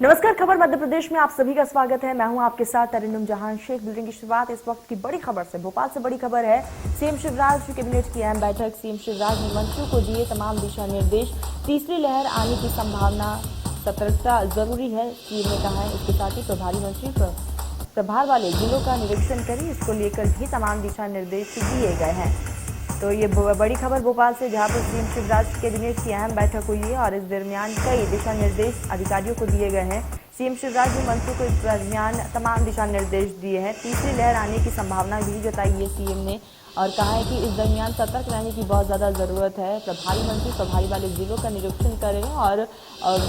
नमस्कार, खबर मध्य प्रदेश में आप सभी का स्वागत है। मैं हूं आपके साथ तरिन्नुम जहां शेख। बुलेटिन की शुरुआत इस वक्त की बड़ी खबर से। भोपाल से बड़ी खबर है। सीएम शिवराज कैबिनेट की अहम बैठक। सीएम शिवराज ने मंत्रियों को दिए तमाम दिशा निर्देश। तीसरी लहर आने की संभावना, सतर्कता जरूरी है, सीएम ने कहा है। इसके साथ ही प्रभारी मंत्री प्रभार वाले जिलों का निरीक्षण करें, इसको लेकर भी तमाम दिशा निर्देश दिए गए हैं। तो ये बड़ी खबर भोपाल से, जहां पर सीएम शिवराज कैबिनेट की अहम बैठक हुई है और इस दरमियान कई दिशा निर्देश अधिकारियों को दिए गए हैं। सीएम शिवराज ने मंत्रियों को इस दरमियान तमाम दिशा निर्देश दिए हैं। तीसरी लहर आने की संभावना भी जताई है सीएम ने और कहा है कि इस दरमियान सतर्क रहने की बहुत ज़्यादा ज़रूरत है। प्रभारी मंत्री प्रभारी वाले जिलों का निरीक्षण करें और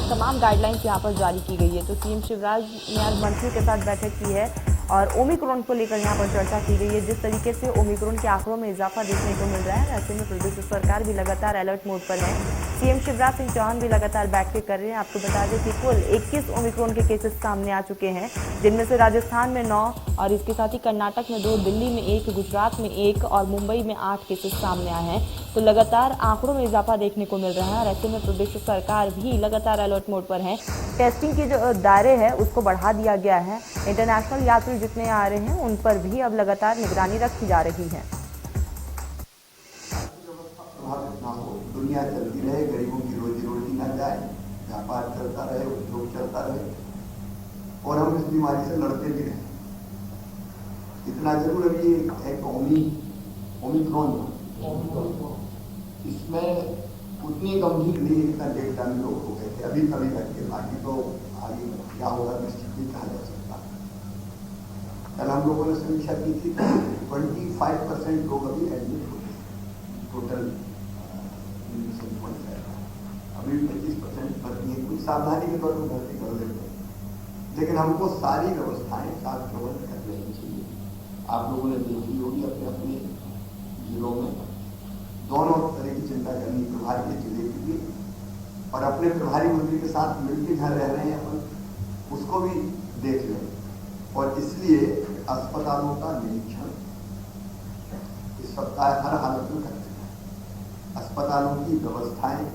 तमाम गाइडलाइंस यहाँ पर जारी की गई है। तो सीएम शिवराज ने आज मंत्रियों के साथ बैठक की है और ओमिक्रॉन को लेकर यहाँ पर चर्चा की गई है। जिस तरीके से ओमिक्रॉन के आंकड़ों में इजाफा देखने को मिल रहा है, ऐसे में प्रदेश सरकार भी लगातार अलर्ट मोड पर है। सीएम शिवराज सिंह चौहान भी लगातार बैठकें कर रहे हैं। आपको बता दें कि कुल 21 ओमिक्रॉन के केसेस सामने आ चुके हैं, जिनमें से राजस्थान में 9 और इसके साथ ही कर्नाटक में 2, दिल्ली में 1, गुजरात में 1 और मुंबई में 8 केसेस सामने आए हैं। तो लगातार आंकड़ों में इजाफा देखने को मिल रहा है और ऐसे में प्रदेश सरकार भी लगातार अलर्ट मोड पर है। टेस्टिंग के जो दायरे है उसको बढ़ा दिया गया है। इंटरनेशनल यात्री जितने आ रहे हैं उन पर भी अब लगातार निगरानी रखी जा रही है। दुनिया चलती रहे, गरीबों की रोजी रोटी न जाए, व्यापार चलता रहे, उद्योग चलता रहे और हम इस बीमारी से लड़ते भी रहे। इतना जरूर अभी एक ओमिक्रॉन इसमें उतनी गंभीर नहीं, इतना 1.5 लोग हो गए थे अभी तक के। बाकी तो आगे क्या होगा निश्चित नहीं कहा जा सकता। कल हम लोगों ने समीक्षा की थी, 25% लोग अभी एडमिट हो गए टोटल। अभी 25% भर्ती है, कुछ सावधानी के तौर पर भर्ती कर लेते हैं, लेकिन हमको सारी व्यवस्थाएं साथ प्रबंध कर लेनी चाहिए। आप लोगों ने देखी होगी अपने अपने जिलों में दोनों तरह की चिंता करनी, प्रभारी के जिले के लिए और अपने प्रभारी मंत्री के साथ मिलकर घर रह रहे हैं अपन, उसको भी देख लें। और इसलिए अस्पतालों का निरीक्षण इस सप्ताह हर हालत में करते हैं। अस्पतालों की व्यवस्थाएं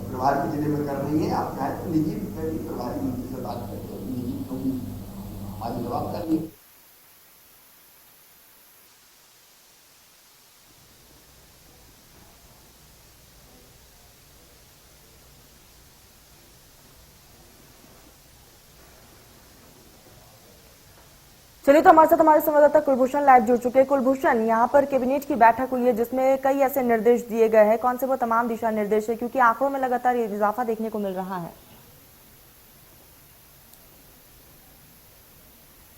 प्रभारी के जिले में कर रही है। आप चाहें तो निजी में भी प्रभारी मंत्री से बात करते हैं, निजी तो भी हमारी जवाबदारी है। चलिए, तो हमारे साथ हमारे संवाददाता कुलभूषण लाइव जुड़ चुके हैं। कुलभूषण, यहाँ पर कैबिनेट की बैठक हुई है जिसमें कई ऐसे निर्देश दिए गए हैं। कौन से वो तमाम दिशा निर्देश है, क्योंकि आंकड़ों में लगातार इजाफा देखने को मिल रहा है?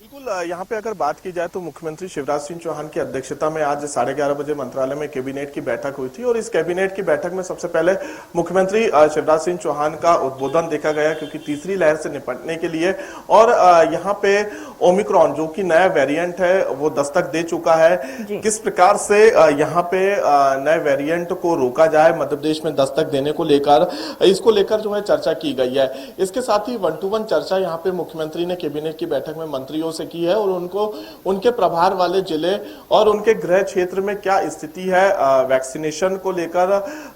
बिल्कुल, यहाँ पे अगर बात की जाए तो मुख्यमंत्री शिवराज सिंह चौहान की अध्यक्षता में आज 11:30 बजे मंत्रालय में कैबिनेट की बैठक हुई थी और इस कैबिनेट की बैठक में सबसे पहले मुख्यमंत्री शिवराज सिंह चौहान का उद्बोधन देखा गया, क्योंकि तीसरी लहर से निपटने के लिए और यहाँ पे ओमिक्रॉन जो कि नया वेरिएंट है वो दस्तक दे चुका है, किस प्रकार से यहाँ पे नए वेरिएंट को रोका जाए, मध्य प्रदेश में दस्तक देने को लेकर, इसको लेकर जो है चर्चा की गई है। इसके साथ ही 1-to-1 चर्चा यहाँ पे मुख्यमंत्री ने कैबिनेट की बैठक में मंत्रियों से की है और उनको उनके प्रभार वाले जिले और उनके गृह क्षेत्र में क्या स्थिति है वैक्सीनेशन को लेकर।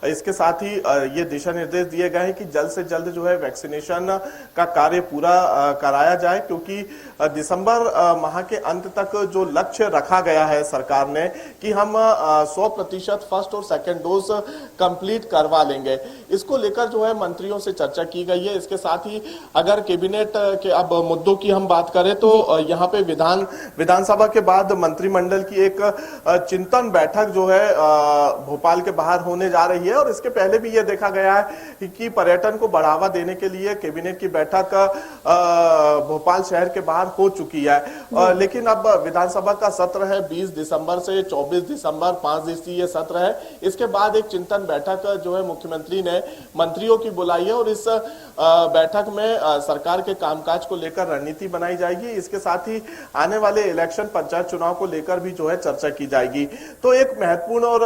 इसके साथ ही ये दिशा निर्देश दिए गए हैं कि जल्द से जल्द जो है वैक्सीनेशन का कार्य पूरा कराया जाए, क्योंकि दिसंबर माह के अंत तक जो लक्ष्य रखा गया है सरकार ने कि हम 100% फर्स्ट और सेकेंड डोज कंप्लीट करवा लेंगे, इसको लेकर जो है मंत्रियों से चर्चा की गई है। इसके साथ ही अगर कैबिनेट के अब मुद्दों की हम बात करें तो यहाँ पे विधानसभा के बाद मंत्रिमंडल की एक चिंतन बैठक जो है भोपाल के बाहर होने जा रही है और इसके पहले भी ये देखा गया है कि पर्यटन को बढ़ावा देने के लिए कैबिनेट की बैठक भोपाल शहर के बाहर हो चुकी है। लेकिन अब विधानसभा का सत्र है 20 दिसंबर से 24 दिसंबर, 5 दिवसीय सत्र है। इसके बाद एक चिंतन बैठक जो है मुख्यमंत्री ने मंत्रियों की बुलाई है और इस बैठक में सरकार के कामकाज को लेकर रणनीति बनाई जाएगी। इसके साथ ही आने वाले इलेक्शन पंचायत चुनाव को लेकर भी जो है चर्चा की जाएगी। तो एक महत्वपूर्ण और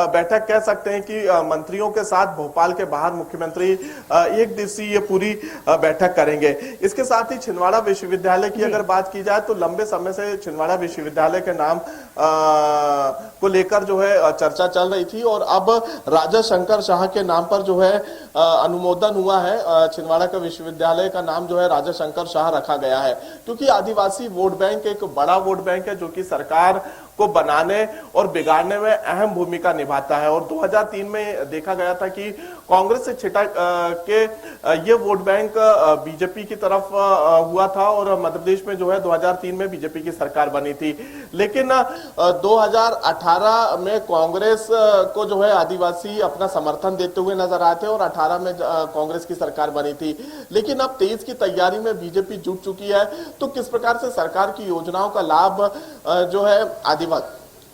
बैठक कह सकते हैं कि मंत्रियों के साथ भोपाल के बाहर मुख्यमंत्री एक दिवसीय ये पूरी बैठक करेंगे। इसके साथ ही छिंदवाड़ा विश्वविद्यालय की अगर बात की जाए तो लंबे समय से छिंदवाड़ा विश्वविद्यालय के नाम को लेकर जो है चर्चा चल रही थी और अब राजा शंकर शाह के नाम पर जो है अनुमोदन हुआ है। छिंदवाड़ा का विश्वविद्यालय का नाम जो है राजा शंकर शाह रखा गया है क्योंकि आदिवासी वोट बैंक एक बड़ा वोट बैंक है जो कि सरकार को बनाने और बिगाड़ने में अहम भूमिका निभाता है। और 2003 में देखा गया था कि कांग्रेस से छिटक के ये वोट बैंक बीजेपी की तरफ हुआ था और मध्य प्रदेश में जो है 2003 में बीजेपी की सरकार बनी थी। लेकिन 2018 में कांग्रेस को जो है आदिवासी अपना समर्थन देते हुए नजर आए थे और 18 में कांग्रेस की सरकार बनी थी। लेकिन अब 23 की तैयारी में बीजेपी जुट चुकी है, तो किस प्रकार से सरकार की योजनाओं का लाभ जो है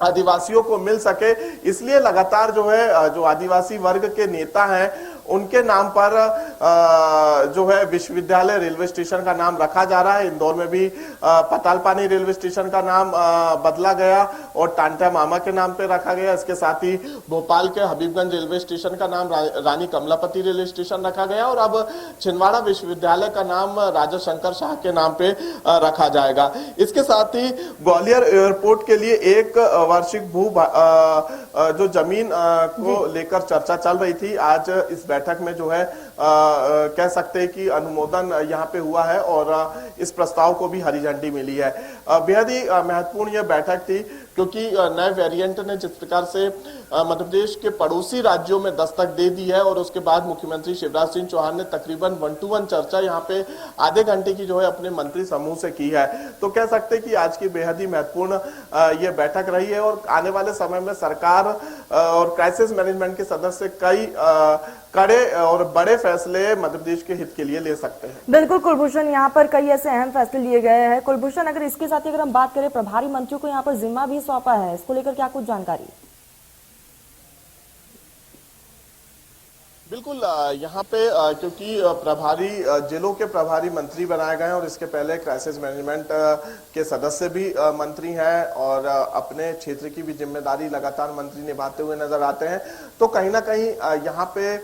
आदिवासियों को मिल सके, इसलिए लगातार जो है जो आदिवासी वर्ग के नेता हैं उनके नाम पर जो है विश्वविद्यालय रेलवे स्टेशन का नाम रखा जा रहा है। इंदौर में भी पतालपानी रेलवे स्टेशन का नाम बदला गया और टांटा मामा के नाम पे रखा गया। इसके साथ ही भोपाल के हबीबगंज रेलवे स्टेशन का नाम रानी कमलापति रेलवे स्टेशन रखा गया और अब छिंदवाड़ा विश्वविद्यालय का नाम राजा शंकर शाह के नाम पे रखा जाएगा। इसके साथ ही ग्वालियर एयरपोर्ट के लिए एक वार्षिक जो जमीन को लेकर चर्चा चल रही थी, आज इस बैठक में जो है कह सकते हैं कि अनुमोदन यहाँ पे हुआ है और इस प्रस्ताव को भी हरी झंडी मिली है। बेहद ही महत्वपूर्ण यह बैठक थी क्योंकि नए वेरिएंट ने जिस प्रकार से मध्य प्रदेश के पड़ोसी राज्यों में दस्तक दे दी है और उसके बाद मुख्यमंत्री शिवराज सिंह चौहान ने तकरीबन 1-to-1 चर्चा यहाँ पे आधे घंटे की जो है अपने मंत्री समूह से की है। तो कह सकते हैं कि आज की बेहद ही महत्वपूर्ण ये बैठक रही है और आने वाले समय में सरकार और क्राइसिस मैनेजमेंट के सदस्य कई कड़े और बड़े फैसले मध्य प्रदेश के हित के लिए ले सकते हैं। बिल्कुल कुलभूषण, यहाँ पर कई ऐसे अहम फैसले लिए गए हैं। कुलभूषण, अगर इसके साथ ही अगर हम बात करें, प्रभारी मंत्रियों को यहाँ पर जिम्मा भी सौंपा है, इसको लेकर क्या कुछ जानकारी? बिल्कुल, यहाँ पे क्योंकि प्रभारी जिलों के प्रभारी मंत्री बनाए गए हैं और इसके पहले क्राइसिस मैनेजमेंट के सदस्य भी मंत्री हैं और अपने क्षेत्र की भी जिम्मेदारी लगातार मंत्री निभाते हुए नजर आते हैं। तो कहीं ना कहीं यहाँ पे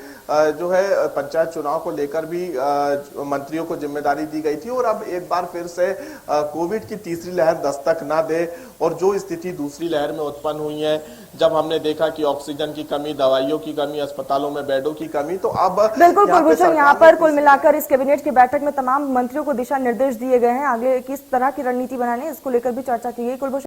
जो है पंचायत चुनाव को लेकर भी मंत्रियों को जिम्मेदारी दी गई थी और अब एक बार फिर से कोविड की तीसरी लहर दस्तक ना दे और जो स्थिति दूसरी लहर में उत्पन्न हुई है, जब हमने देखा कि ऑक्सीजन की कमी, दवाइयों की कमी, अस्पतालों में बेडों की कमी, तो अब बिल्कुल कुलभूषण, यहाँ पर कुल मिलाकर इस कैबिनेट की बैठक में तमाम मंत्रियों को दिशा निर्देश दिए गए हैं। आगे किस तरह की रणनीति बनाने इसको लेकर भी चर्चा की गई। कुलभूषण